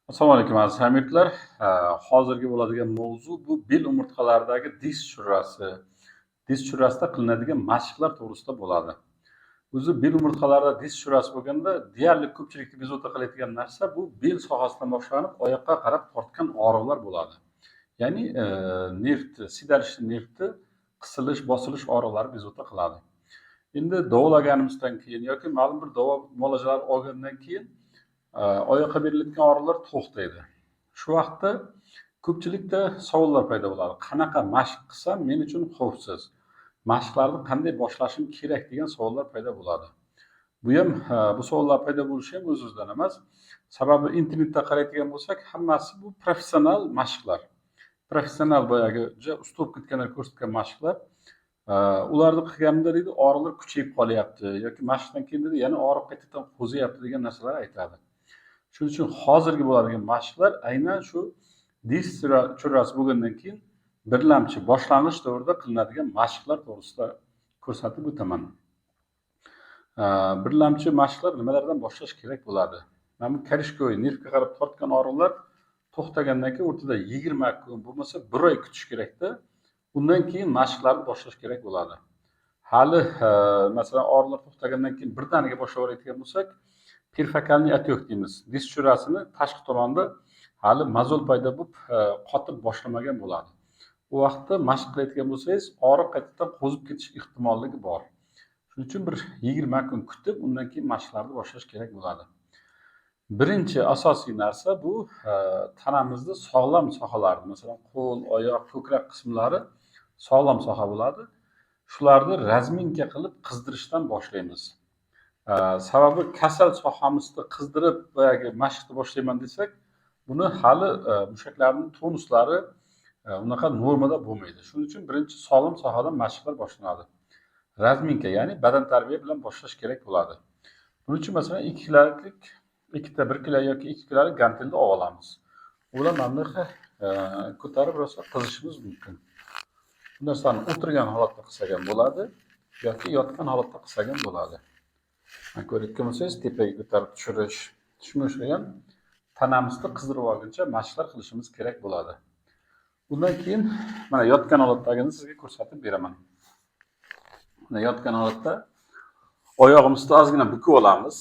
Assalomu alaykum aziz hamyurtlar. Hozirgi bo'ladigan mavzu bu bel umurtqalaridagi diz churrasi. Diz churrasida qilinadigan mashqlar to'g'risida bo'ladi. O'zi bel umurtqalarida diz churrasi bo'lganda deyarli ko'pchilikni bezovta qiladigan narsa bu bel sohasidan boshlanib oyoqqa qarab tortgan og'riqlar bo'ladi. Ya'ni nervni, sidarishli nervni qisilish, bosilish og'riqlari bezovta qiladi. Endi davolaganimizdan keyin yoki ma'lum bir davo muolajalar olgandan keyin oyoqqa berilayotgan og'riqlar to'xtaydi. Shu vaqtda ko'pchilikda savollar paydo bo'ladi. Qanaqa mashq qilsam men uchun xavfsiz? Mashqlarni qanday boshlashim kerak degan savollar paydo bo'ladi. Bu savollar paydo bo'lishi ham o'z-o'zidan emas. Sababi internetda qaraydigan bo'lsak, hammasi bu professional mashqlar. Professional boyagi usta bo'lib ketganlar ko'rsatgan mashqlar. Ularni qilganimda deydi, og'riqlar kuchayib qolyapti yoki mashqdan keyin deydi, yana og'riq qaytadan qo'ziyapti degan narsalar aytadi. Shuning uchun hozirgi bo'ladigan mashqlar aynan shu diz churrasi bo'lgandan keyin birlamchi boshlang'ich davrida qilinadigan mashqlar to'g'risida ko'rsatib o'taman. Birlamchi mashqlar nimalardan boshlash kerak bo'ladi? Mana bu karishko'y nervga qarab tortgan og'riqlar to'xtagandan keyin o'rtada 20 kun bo'lmasa 1 oy kutish kerakda. Undan keyin mashqlarni boshlash kerak bo'ladi. Hali masalan og'riqlar to'xtagandan keyin birdaniga boshlab yuboradigan bo'lsak, perfokalniy отек deymiz. Diz churrasini tashqi tomonda hali mozol paydo bo'lib, qotib boshlamagan bo'ladi. U vaqtda mashq qilayotgan bo'lsangiz, og'riq qaytadan qo'zib ketish ehtimolligi bor. Shuning uchun bir 20 kun kutib, undan keyin mashqlarni boshlash kerak bo'ladi. Birinchi asosiy narsa bu tanamizda sog'lom sohalari, masalan, qo'l, oyoq, ko'krak qismlari sog'lom soha bo'ladi. Shularni razminka qilib qizdirishdan boshlaymiz. Sababi kasal sohamizda qizdirib boyagi mashqni boshlayman desak, buni hali mushaklarning tonuslari unaqa normada bo'lmaydi. Shuning uchun birinchi sog'lom sohadan mashqlar boshlanadi. Razminka, ya'ni badan tarbiya bilan boshlash kerak bo'ladi. Buning uchun masalan 2 kilolik, 1 kilo yoki 2 kilolik gantelni olamiz. Ular mana bunaqa ko'tarib rosa qizishimiz mumkin. Bu narsani o'tirgan holatda qilsak ham bo'ladi yoki yotgan holatda qilsak ham bo'ladi. Ko'rayotgan bo'lsangiz, tepaga ko'tarib tushirish, shunga o'xshagan tanamizni qizdirib olguncha mashqlar qilishimiz kerak bo'ladi. Undan keyin mana yotgan holatdagini sizga ko'rsatib beraman. Mana yotgan holatda oyog'imizni ozgina bukib olamiz.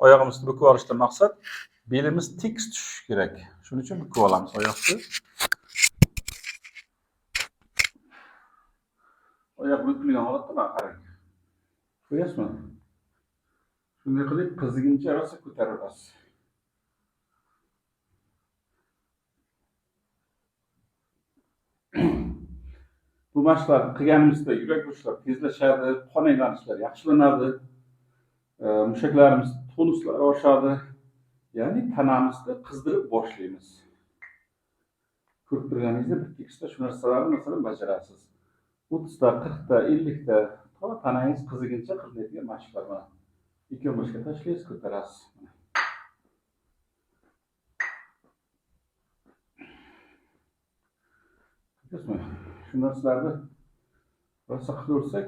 Oyog'imizni bukib olishdan maqsad belimiz tekis tushishi kerak. Shuning uchun bukib olamiz oyoqni. Oyoq bukilgan holatda mana qarang. Ko'ryapsizmi? Shunday qilib qiziguncha rosa ko'taramiz. Bu mashqlarni qilganimizda yurak urishlar tezlashadi, qon aylanishlar yaxshilanadi, mushaklarimiz tonuslari oshadi. Ya'ni tanamizni qizdirib boshlaymiz. Ko'rib turganingizda bir tekisda shu narsalarni masalan bajarasiz. 30 ta, 40 ta, 50 ta to tanangiz qiziguncha qilinadigan mashqlar mana. 2-15 ga tashlaysiz, ko'tarasiz. Shu narsalarni rosa qilaversak,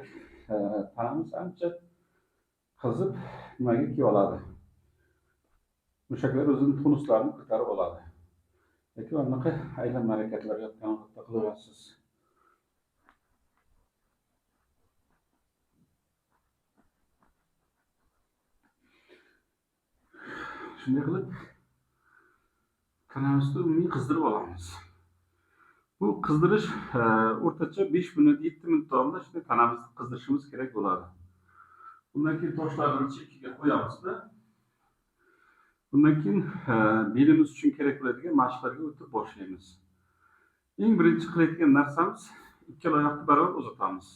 tanamiz ancha qizib nimaga kelib oladi. Mushaklar o'zining tonuslarini ko'tarib oladi. Yoki bunaqa aylanma harakatlar yotgan holatda qilaverasiz. Shunday qilib tanamizni umumiy qizdirib olamiz. Bu qizdirish o'rtacha 5 minut, 7 minut davomida shunday tanamizni qizdirishimiz kerak bo'ladi. Bundan keyin toshlarni chekkiga qo'yamizda. Bundan keyin belimiz uchun kerak bo'ladigan mashqlarga o'tib boshlaymiz. Eng birinchi qiladigan narsamiz ikkala oyoqni barobar uzatamiz.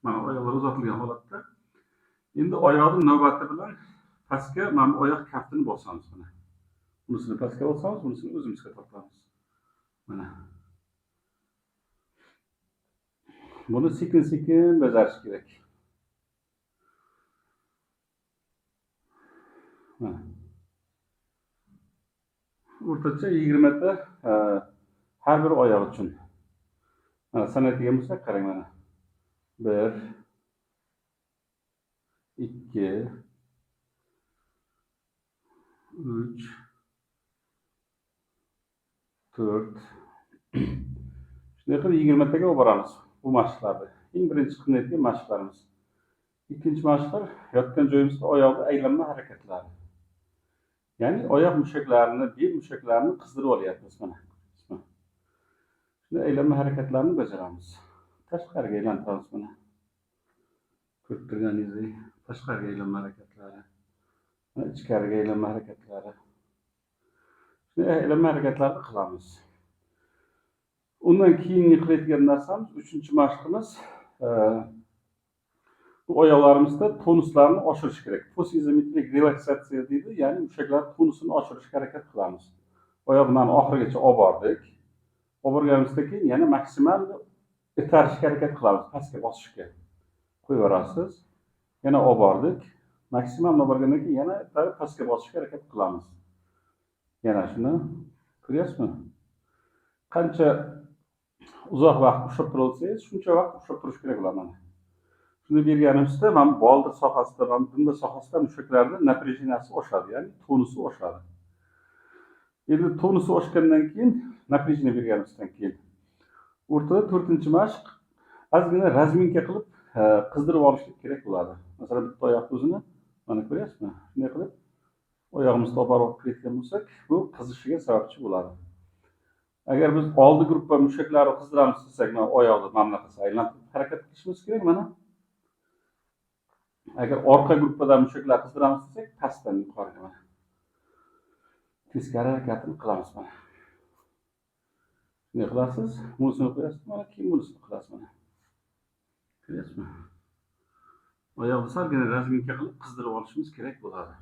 Mana oyoqlar uzatilgan holatda. Endi oyoqning navbati bilan pastga mana bu oyoq kaftini bosamiz mana. Bunisini pastga bosamiz, bunisini o'zimizga tortamiz. Mana. Buni sekin-sekin bajarish kerak. Mana. O'rtacha 20 ta har bir oyoq uchun. Mana sanaydigan bo'lsak, qarang mana. 1 2 3 4. Shunday qilib 20 taga olib boramiz bu mashqlarni. Eng birinchi qilinadigan mashqlarimiz. Ikkinchi mashqlar yotgan joyimizda oyoqni aylanma harakatlari. Ya'ni oyoq mushaklarini, bel mushaklarini qizdirib olyapmiz mana. Shunday aylanma harakatlarni bajaramiz. Tashqariga aylantiramiz mana. Ko'rib turganingizdek, tashqariga aylanma harakatlari. Ichkariga aylanma harakatlari. Shunday aylanma harakatlarni qilamiz. Undan keyin qilayotgan narsamiz 3-mashqimiz bu oyoqlarimizda tonuslarni oshirish kerak. Posizometrik relaksatsiya deydi, ya'ni mushaklar tonusini oshirishga harakat qilamiz. Oyoqni oxirigacha olib bordik. Olib borganimizdan keyin yana maksimal itarishga harakat qilamiz, pastga bosishga. Qo'yib yuborasiz. Yana olib bordik. Maksimal olib borgandan keyin yana pastga bosishga harakat qilamiz. Yana shuni ko'ryapsizmi? Qancha uzoq vaqt ushlab tura olsangiz, shuncha vaqt ushlab turish kerak bo'ladi mana. Shuni berganimizda mana boldir sohasida, mana dumba sohasida mushaklarning напряженияsi oshadi, ya'ni tonusi oshadi. Endi tonusi oshgandan keyin, напряжение berganimizdan keyin o'rtada 4-mashq ozgina razminka qilib qizdirib olishlik kerak bo'ladi. Masalan, bitta oyoqni o'zini mana ko'ryapsizmi? Shunday qilib oyog'imizni olib borib ketgan bo'lsak, bu qizishiga sababchi bo'ladi. Agar biz oldi gruppa mushaklarni qizdiramiz desak, mana oyoqni mana bunaqa aylantirib harakat qilishimiz kerak mana. Agar orqa gruppada mushaklar qizdiramiz desak, pastdan yuqoriga mana. Teskari harakatini qilamiz mana. Shunday qilasiz, bunisini qo'yasiz, mana keyin bunisini qilasiz mana. Ko'ryapsizmi? Oyoqni salgina razminka qilib qizdirib olishimiz kerak bo'ladi.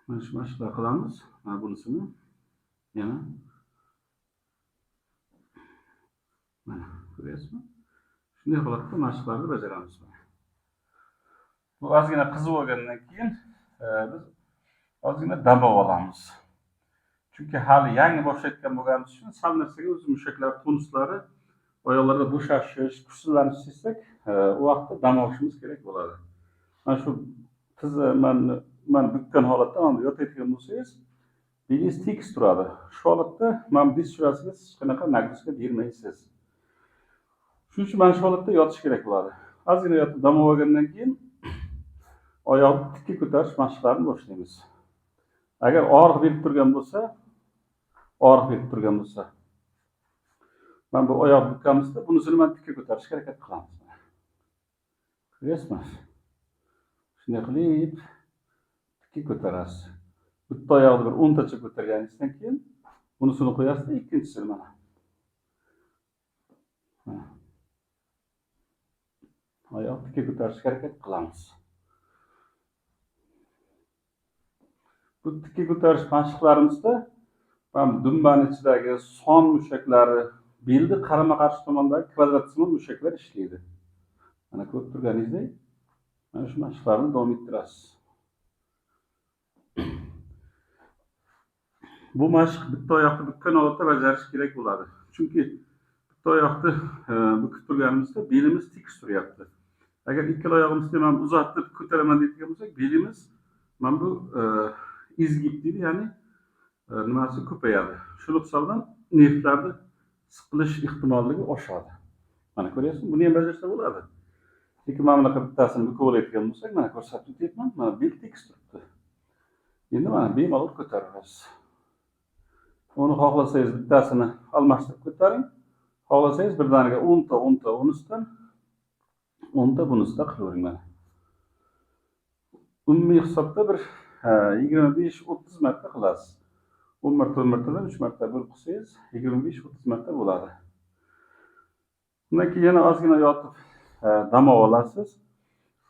Mana shu mashqlar qilamiz. Mana bunisini yana mana ko'ryapsizmi? Shunday holatda mashqlarni bajaramiz. Bu ozgina qizib olgandan keyin biz ozgina dam olamiz. Chunki hali yangi boshlayotgan bo'lganimiz uchun sal narsaga o'z mushaklar tonuslari oyoqlarda bo'shashish, kuchsizlanish sezsak, u vaqtda dam olishimiz kerak bo'ladi. Mana shu mana bukkan holatda mana yotayotgan bo'lsangiz, belingiz tekis turadi. Shu holatda mana diz jurasiga hech qanaqa nagruska bermaysiz. Shuning uchun mana shu holatda yotish kerak bo'ladi. Ozgina yotib dam olgandan keyin oyoqni tikka ko'tarish mashqlarini boshlaymiz. Agar og'riq berib turgan bo'lsa, mana bu oyoq bukkamizda bunisini mana tikka ko'tarishga harakat qilamiz. Ko'ryapsizmi? Shunday qilib tikka ko'tarasiz. Bitta oyoqni bir 10 tacha ko'targaningizdan keyin bunisini qo'yasiz, ikkinchisini mana. Oyoq tikka ko'tarishga harakat qilamiz. Bu tikka ko'tarish mashqlarimizda mana dumbani ichidagi son mushaklari, belni qarama-qarshi tomondagi kvadratsimon mushaklar ishlaydi. Mana ko'rib turganingizdek, mana shu mashqlarni davom ettirasiz. Bu mashq bitta oyoqni bukkan holatda bajarish kerak bo'ladi. Chunki bitta oyoqni bukib turganimizda belimiz tik turyapti. Agar ikkala oyog'imizni ham uzatib ko'taraman deydigan bo'lsak, belimiz mana bu izgib deydi, ya'ni nimasi ko'payadi. Shuning hisobidan nervlarni siqilish ehtimolligi oshadi. Mana ko'ryapsizmi? Buni ham bajarsa bo'ladi. Lekin mana bunaqa bittasini bukib olayotgan bo'lsak, mana ko'rsatib o'tyapman. Mana bel tekis turibdi. Endi mana bemalol ko'taramiz. Uni xohlasangiz bittasini almashtirib ko'taring. Xohlasangiz birdaniga 10 ta unisidan 10 ta bunisidan qilavering mana. Umumiy hisobda bir 25-30 marta qilasiz. 10 martadan 3 marta bo'lib qilsangiz 25-30 marta bo'ladi. Undan keyin yana ozgina yotib dam olasiz.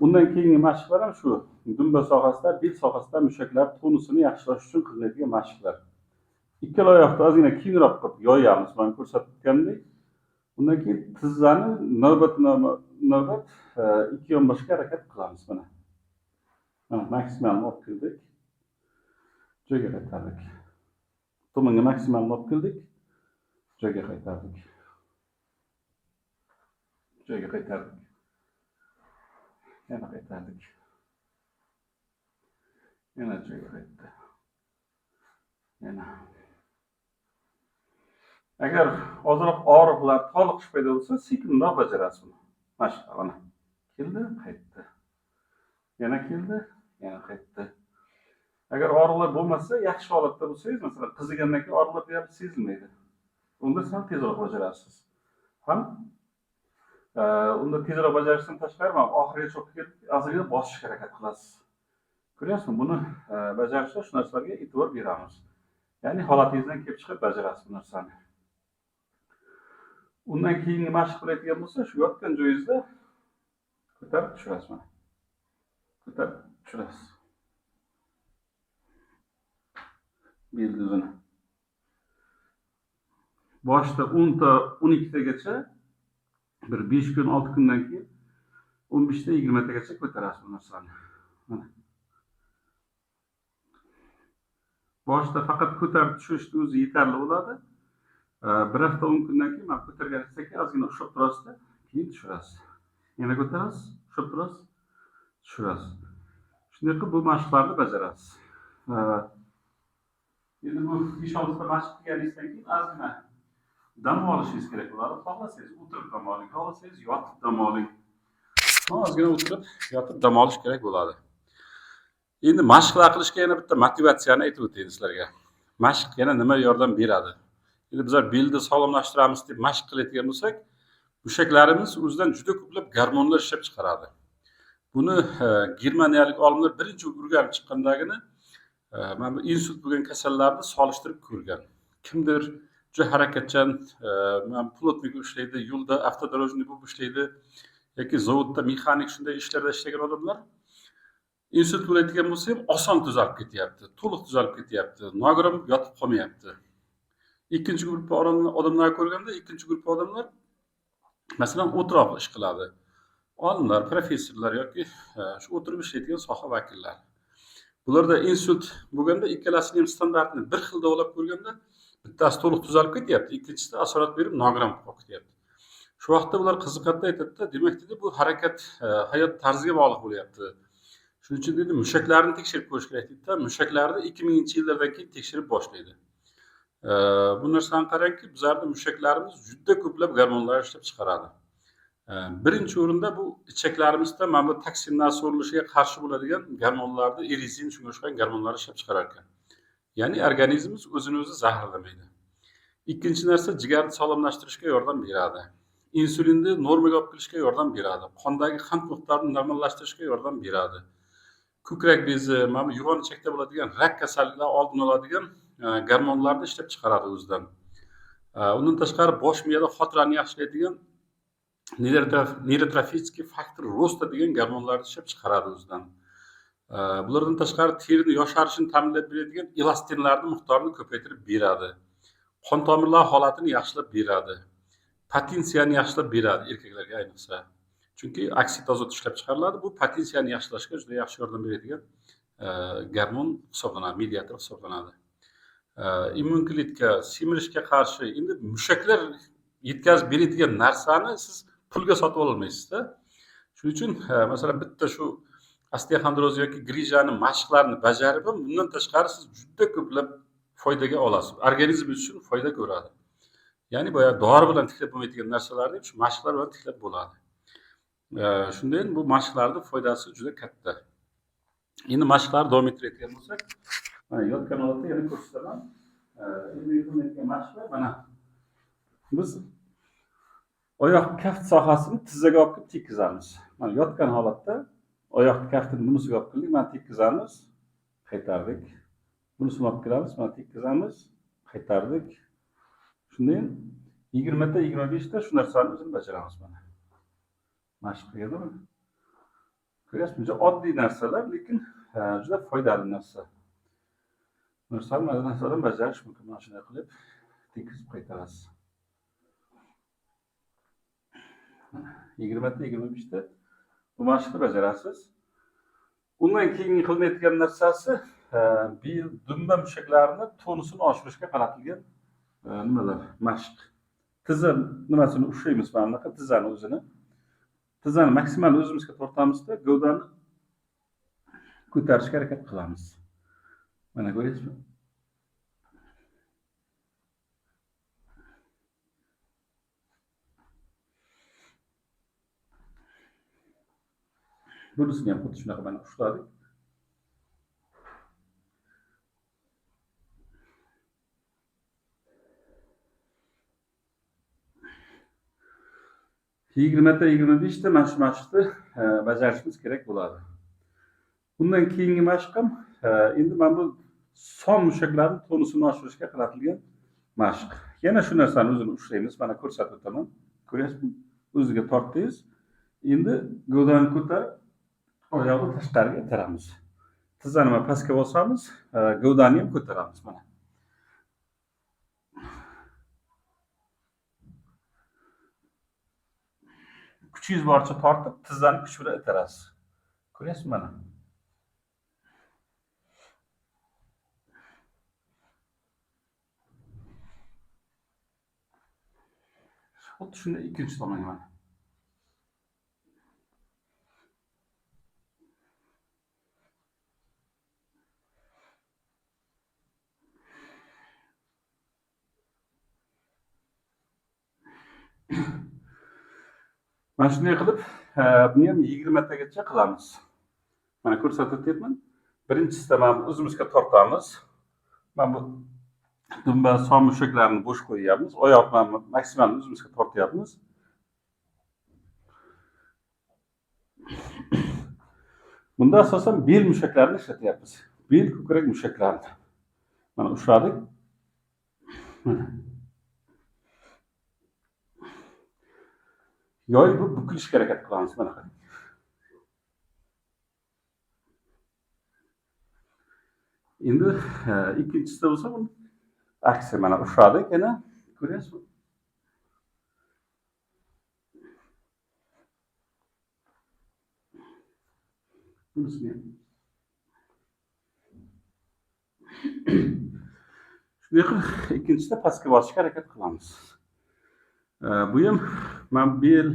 Undan keyingi mashqlar ham shu. Dumba sohasida, bel sohasida mushaklar tonusini yaxshilash uchun qilinadigan mashqlar. Ikkala oyoqni ozgina kengroq qilib yoyamiz, mana ko'rsatganimdek. Undan keyin tizzani navbat ikki yonboshga harakat qilamiz mana. Mana maksimal olib keldik. Joyga qaytardik. Tomonga maksimal olib keldik. Joyga qaytardik. Joyga qaytardik. Yana qaytardik. Yana joyga qaytdi. Yana. Agar ozroq og'riqlar, toliqish paydo bo'lsa, sekinroq bajarasiz buni. Mana keldi, qaytdi. Yana keldi, yana qaytdi. Agar og'riqlar bo'lmasa, yaxshi holatda bo'lsangiz, masalan, qizigandan keyin og'riqlar deyarli sezilmaydi. Unda sal tezroq bajarasiz. Ham unda tezroq bajarishdan tashqari, mana oxirigacha kelib, ozgina bosishga harakat qilasiz. Ko'ryapsizmi? Buni bajarishda shu narsalarga e'tibor beramiz. Ya'ni holatingizdan kelib chiqib bajarasiz bu narsani. Undan keyingi mashq qilayotgan bo'lsa, shu yotgan joyingizda ko'tarib tushirasiz mana. Ko'tarib tushirasiz. Bildizini. Boshda 10 ta 12 tagacha bir 5 kun 6 kundan keyin 15 ta 20 tagacha ko'tarasiz bu narsani. Mana. Boshda faqat ko'tarib tushirishni o'zi yetarli bo'ladi. Bir hafta 10 kundan keyin mana ko'targaningizdan keyin ozgina ushlab turasizda, keyin tushirasiz. Yana ko'tarasiz, ushlab turasiz, tushirasiz. Shunday qilib bu mashqlarni bajarasiz. Endi bu 5-6 ta mashq qilganingizdan keyin ozgina dam olishingiz kerak bo'ladi. Xohlasangiz o'tirib dam oling, xohlasangiz yotib dam oling. Ozgina o'tirib, yotib dam olish kerak bo'ladi. Endi mashqlar qilishga yana bitta motivatsiyani aytib o'taylik sizlarga. Mashq yana nima yordam beradi? Endi bizlar belni sog'lomlashtiramiz deb mashq qilayotgan bo'lsak, mushaklarimiz o'zidan juda ko'plab gormonlar ishlab chiqaradi. Buni germaniyalik olimlar birinchi o'rganib chiqqandagina mana bu insult bo'lgan kasallarni solishtirib ko'rgan. Kimdir juda harakatchan, plotnik ishlaydi, yo'lda avtodorojniy bo'lib ishlaydi yoki zavodda mexanik shunday ishlarda ishlagan odamlar insult bo'layotgan bo'lsa ham oson tuzalib ketyapti, to'liq tuzalib ketyapti, nogiron yotib qolmayapti. Ikkinchi guruh odamlarni ko'rganda, ikkinchi guruh odamlar masalan o'tiroq ish qiladi. Olimlar, professorlar yoki shu o'tirib ishlaydigan soha vakillari. Bularda insult bo'lganda ikkalasining ham standartini bir xil davlab ko'rganda, bittasi to'liq tuzalib ketyapti, ikkinchisi asorat berib nogiron bo'lib ketyapti. Shu vaqtda ular qiziqadi aytadi-da, demak dedi, bu harakat hayot tarziga bog'liq bo'lyapti. Shuning uchun dedi, mushaklarni tekshirib ko'rish kerak dedi-da, mushaklarni 2000-yillardan keyin tekshirib boshlaydi. Bu narsani qarangki, bizlarning mushaklarimiz juda ko'plab gormonlar ishlab chiqaradi. Birinchi o'rinda bu ichaklarimizda mana bu toksinlar so'rilishiga qarshi bo'ladigan gormonlarni, erizin shunga o'xshagan gormonlar ishlab chiqarar ekan. Ya'ni organizmimiz o'zini o'zi zaharlamaydi. Ikkinchi narsa jigarni sog'lomlashtirishga yordam beradi. Insulinni normaga olib kelishga yordam beradi. Qondagi qand miqdorini normallashtirishga yordam beradi. Ko'krak bezi, mana bu yo'g'on ichakda bo'ladigan rak kasalliklar oldini oladigan gormonlarni ishlab chiqaradi o'zidan. Undan tashqari bosh miyada xotirani yaxshilaydigan neyrotrofitskiy faktor rosta degan gormonlarni ishlab chiqaradi o'zidan. Bulardan tashqari terini yosharishini ta'minlab beradigan elastinlarning miqdorini ko'paytirib beradi. Qon tomirlar holatini yaxshilab beradi. Potensiyani yaxshilab beradi erkaklarga ayniqsa. Chunki oksidazot ishlab chiqariladi. Bu potensiyani yaxshilashga juda yaxshi yordam beradigan gormon hisoblanadi, mediator hisoblanadi. Immunitetga, semirishga qarshi endi mushaklar yetkazib beradigan narsani siz pulga sotib ololmaysiz-da. Shuning uchun masalan bitta shu osteoxondroz yoki grijani mashqlarini bajarib ham bundan tashqari siz juda ko'plab foydaga olasiz. Organizm uchun foyda ko'radi. Ya'ni boya dori bilan tiklab bo'lmaydigan narsalarni shu mashqlar bilan tiklab bo'ladi. Shunday bu mashqlarning foydasi juda katta. Endi mashqlarni davom ettirayotgan bo'lsak, mana yotgan holatda yana ko'rsataman. Endi qilayotgan mashqlar mana biz oyoq kaft sohasini tizzaga olib kelib tekkizamiz. Mana yotgan holatda oyoqni kaftini bunisiga olib keldik, mana tekkizamiz, qaytardik. Bunisini olib kelamiz, mana tekkizamiz, qaytardik. Shunday 20 ta 25 ta shu narsani o'zimiz bajaramiz mana. Mashq qilganmi? Ko'ryapsizmi? Juda oddiy narsalar, lekin juda foydali narsa. Narsalarni bajarish mumkin. Mana shunday qilib tekkizib qaytarasiz. 20 ta 25 ta bu mashqni bajarasiz. Undan keyin qilinadigan narsasi bel, dumba mushaklarini tonusini oshirishga qaratilgan nimalar? Mashq. Tizza nimasini ushlaymiz mana bunaqa tizzani o'zini. Tizzani maksimal o'zimizga tortamizda, gavdani ko'tarishga harakat qilamiz. Mana ko'ryapsizmi? Bunisini ham xuddi shunaqa mana ushladik. Yigirmata 25ta mana shu mashqni bajarishimiz kerak bo'ladi. Bundan keyingi mashqim endi mana bu son mushaklarning tonusini oshirishga qaratilgan mashq. Yana shu narsani o'zini ushlaymiz. Mana ko'rsatib o'taman. Ko'ryapsizmi? O'ziga tortdingiz. Endi gavdani ko'tarib, oyoqni tashqariga itaramiz. Tizzani mana pastga bosamiz, gavdani ham ko'taramiz mana. Kuchingiz boricha tortib, tizzani kuch bilan itarasiz. Ko'ryapsizmi mana? Xuddi shunday ikkinchi tomonga mana. Mana shunday qilib, buni ham 20 tagacha qilamiz. Mana ko'rsatib o'tyapman. Birinchisida mana o'zimizga tortamiz. Mana bu dumba son mushaklarini bo'sh qo'yamiz. Oyoqni maksimal o'zimizga tortyapmiz. Bunda asosan bel mushaklarini ishlatyapmiz. Bel ko'krak mushaklarini. Mana ushladik. Yoy bu bukilishga harakat qilamiz mana. Endi ikkinchisida bo'lsa buni aksi mana ushladik yana ko'ryapsizmi? Bunisini shunday qilib ikkinchisida pastga bosishga harakat qilamiz. Bu ham mana bel,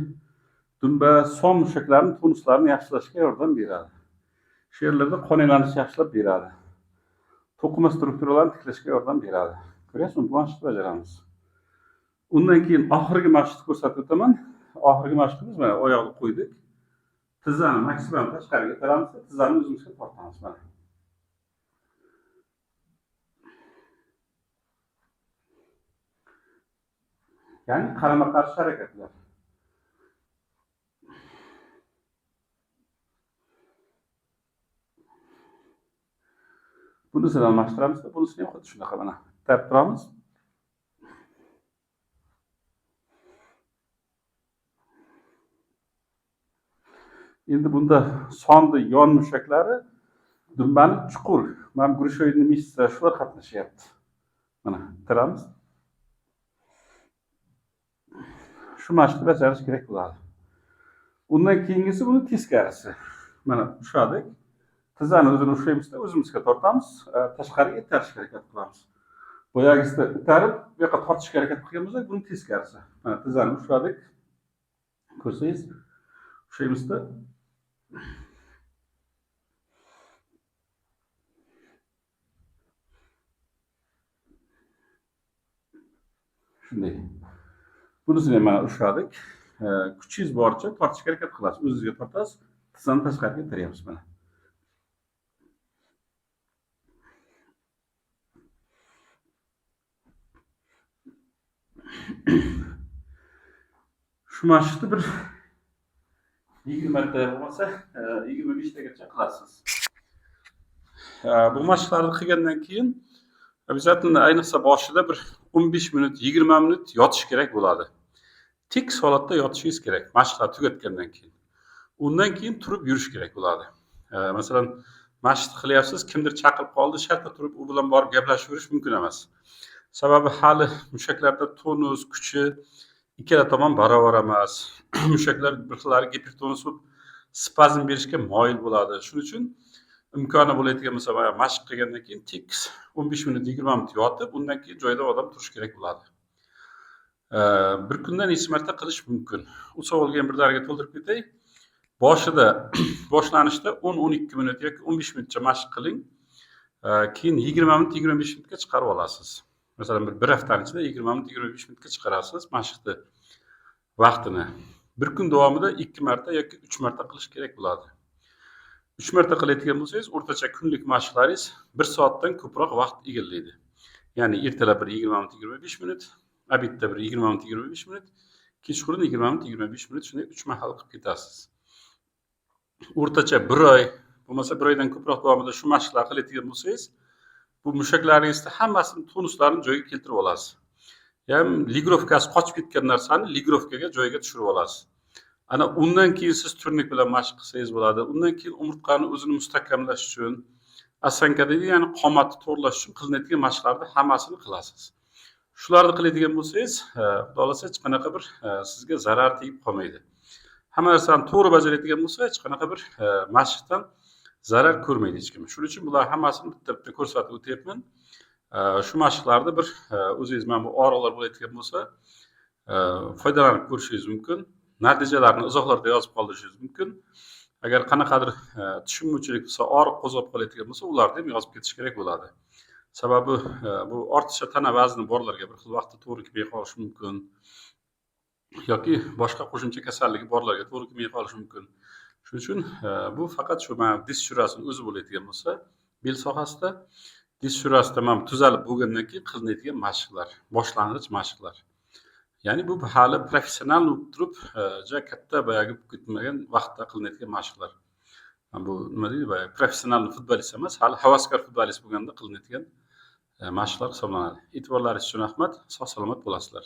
dumba, son mushaklarining tonuslarini yaxshilashga yordam beradi. Shu yerlarda qon aylanishini yaxshilab beradi. To'qima strukturalarini tiklashga yordam beradi. Ko'ryapsizmi? Bu mashqni bajaramiz. Undan keyin oxirgi mashqni ko'rsatib o'taman. Oxirgi mashqimiz mana oyoqni qo'ydik. Tizzani maksimal tashqariga itaramiz, tizzani o'zimizga tortamiz mana. Ya'ni qarama-qarshi harakatlar. Bunisini almashtiramiz, bunisini ham xuddi shunaqa mana itarib turamiz. Endi bunda sonda yon mushaklari dumbani chuqur, mana grushoidni mishsa shular qatnashyapti. Mana itaramiz. Shu mashqni bajarish kerak bo'ladi. Undan keyingisi buni teskarisi. Mana ushladik. Tizzani o'zini ushlaymiz-da, o'zimizga tortamiz, tashqariga itarishga harakat qilamiz. Boyagisida itarib, bu yoqqa tortishga harakat qilgan bo'lsak, buni teskarisi. Mana tizzani ushladik. Ko'rsangiz, ushlaymiz-da. Shunday. Bunisini ham mana ushladik. Kuchingiz boricha tortishga harakat qilasiz. O'zingizga tortasiz, tizzani tashqariga itaryapsiz mana. Shu mashqni bir 20 marta bo'lmasa 25 tagacha qilasiz. Bu mashqlarni qilgandan keyin обязательно ayniqsa boshida bir 15 minut, 20 minut yotish kerak bo'ladi. Tik holatda yotishingiz kerak mashqlar tugatgandan keyin. Undan keyin turib yurish kerak bo'ladi. Masalan, mashq qilyapsiz, kimdir chaqirib qoldi, shartta turib u bilan borib gaplashib yurish mumkin emas. Sababi hali mushaklarda tonus, kuchi ikkala tomon barobar emas. Mushaklar bir xillari gipertonus bo'lib spazm berishga moyil bo'ladi. Shuning uchun imkoni bo'ladigan bo'lsa, mashq qilgandan keyin tik 15 minut, 20 minut yotib, undan keyin joyida odam turish kerak bo'ladi. Bir kundan necha marta qilish mumkin. U savolga ham bir daraga to'ldirib ketay. Boshida boshlanishda 10-12 minut yoki 15 minutcha mashq qiling. Keyin 20 minut, 25 minutga chiqarib olasiz. Masalan, bir haftaning ichida 20 minut, 25 minutga chiqarasiz mashqni vaqtini. Bir kun davomida 2 marta yoki 3 marta qilish kerak bo'ladi. 3 marta qiladigan bo'lsangiz, o'rtacha kunlik mashqlaringiz 1 soatdan ko'proq vaqt egallaydi. Ya'ni ertalab bir 20 minut 25 minut, obedda bir 20 minut 25 minut, kechqurun 20 minut 25 minut shunday 3 mahal qilib ketasiz. O'rtacha 1 oy, bo'lmasa 1 oydan ko'proq davomida shu mashqlarni qiladigan bo'lsangiz, bu mushaklaringizda hammasini tonuslarini joyiga keltirib olasiz. Ya'ni ligrovkasi qochib ketgan narsani ligrovkaga joyiga tushirib olasiz. Ana undan keyin siz turnik bilan mashq qilsangiz bo'ladi. Undan keyin umurtqani o'zini mustahkamlash uchun, asanka deydi, ya'ni qomatni to'g'irlash uchun qilinadigan mashqlarni hammasini qilasiz. Shularni qiladigan bo'lsangiz, xudo xolasa hech qanaqa bir sizga zarar tegib qolmaydi. Hamma narsani to'g'ri bajaradigan bo'lsa, hech qanaqa bir mashqdan zarar ko'rmaydi hech kim. Shuning uchun bular hammasini bitta-bitta ko'rsatib o'tyapman. Shu mashqlarni bir o'zingiz mana bu og'riqlar bo'layotgan bo'lsa, foydalanib ko'rishingiz mumkin. Natijalarni izohlarda yozib qoldirishingiz mumkin. Agar qanaqadir tushunmovchilik bo'lsa, og'riq qo'zg'ab qolayotgan bo'lsa, ularni ham yozib ketish kerak bo'ladi. Sababi bu ortiqcha tana vazni borlarga bir xil vaqtda to'g'ri kelmay qolishi mumkin. Yoki boshqa qo'shimcha kasalligi borlarga to'g'ri kelmay qolishi mumkin. Shuning uchun bu faqat shu mana diz shurasining o'zi bo'layotgan bo'lsa, bel sohasida diz shurasida mana tuzalib bo'lgandan keyin qilinadigan mashqlar, boshlang'ich mashqlar. Ya'ni bu hali professional bo'lib turib, juda katta boyagi ketmagan vaqtda qilinadigan mashqlar. Bu nima deydi, boyagi professional futbolist emas, hali havaskor futbolist bo'lganda qilinadigan mashqlar hisoblanadi. E'tiborlaringiz uchun rahmat. Sog' salomat bo'lasizlar.